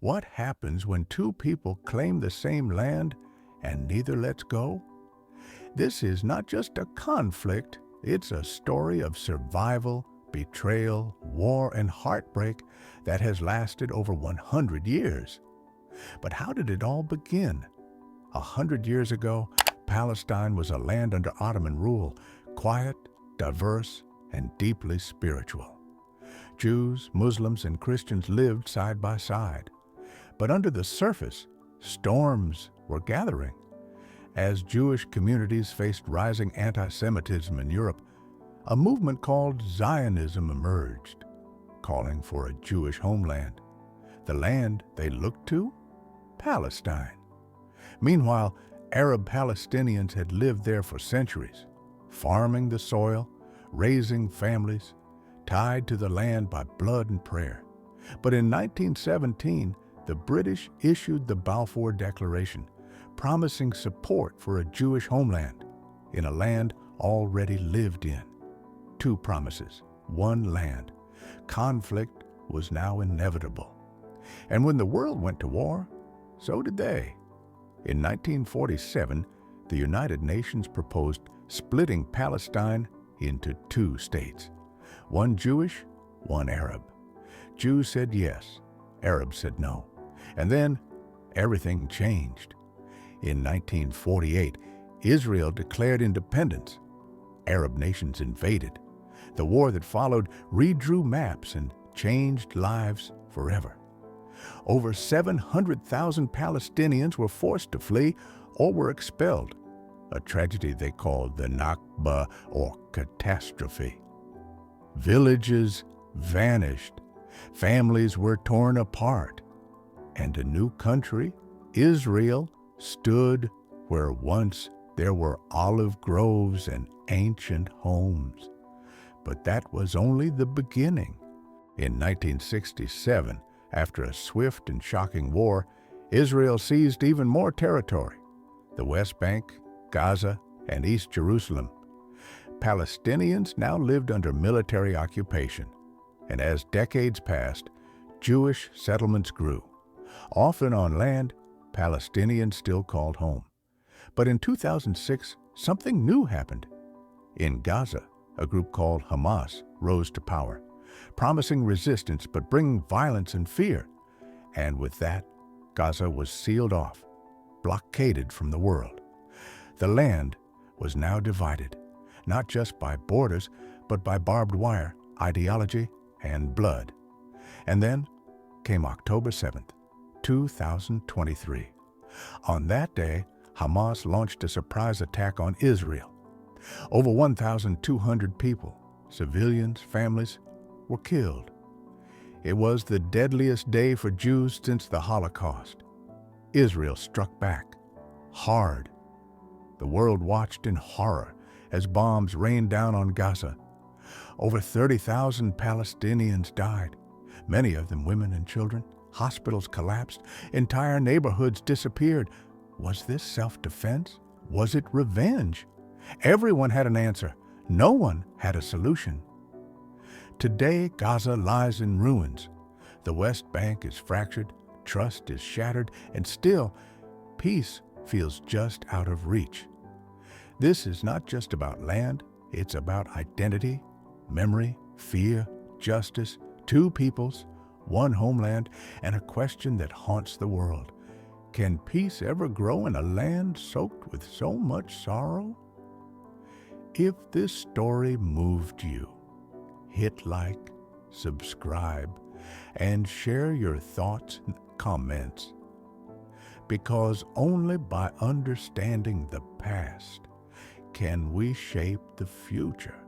What happens when two people claim the same land and neither lets go? This is not just a conflict, it's a story of survival, betrayal, war, and heartbreak that has lasted over 100 years. But how did it all begin? 100 years ago, Palestine was a land under Ottoman rule, quiet, diverse, and deeply spiritual. Jews, Muslims, and Christians lived side by side. But under the surface, storms were gathering. As Jewish communities faced rising anti-Semitism in Europe, a movement called Zionism emerged, calling for a Jewish homeland. The land they looked to? Palestine. Meanwhile, Arab Palestinians had lived there for centuries, farming the soil, raising families, tied to the land by blood and prayer. But in 1917, the British issued the Balfour Declaration, promising support for a Jewish homeland in a land already lived in. Two promises, one land. Conflict was now inevitable. And when the world went to war, so did they. In 1947, the United Nations proposed splitting Palestine into two states, one Jewish, one Arab. Jews said yes, Arabs said no. And then everything changed. In 1948, Israel declared independence. Arab nations invaded. The war that followed redrew maps and changed lives forever. Over 700,000 Palestinians were forced to flee or were expelled, a tragedy they called the Nakba, or catastrophe. Villages vanished, families were torn apart, and a new country, Israel, stood where once there were olive groves and ancient homes. But that was only the beginning. In 1967, after a swift and shocking war, Israel seized even more territory: the West Bank, Gaza, and East Jerusalem. Palestinians now lived under military occupation, and as decades passed, Jewish settlements grew, often on land Palestinians still called home. But in 2006, something new happened. In Gaza, a group called Hamas rose to power, promising resistance but bringing violence and fear. And with that, Gaza was sealed off, blockaded from the world. The land was now divided, not just by borders, but by barbed wire, ideology, and blood. And then came October 7th, 2023. On that day, Hamas launched a surprise attack on Israel. Over 1,200 people, civilians, families, were killed. It was the deadliest day for Jews since the Holocaust. Israel struck back, hard. The world watched in horror as bombs rained down on Gaza. Over 30,000 Palestinians died, many of them women and children. Hospitals collapsed, entire neighborhoods disappeared. Was this self-defense? Was it revenge? Everyone had an answer. No one had a solution. Today, Gaza lies in ruins. The West Bank is fractured, trust is shattered, and still, peace feels just out of reach. This is not just about land, it's about identity, memory, fear, justice, two peoples, one homeland, and a question that haunts the world. Can peace ever grow in a land soaked with so much sorrow? If this story moved you, hit like, subscribe, and share your thoughts and comments. Because only by understanding the past can we shape the future.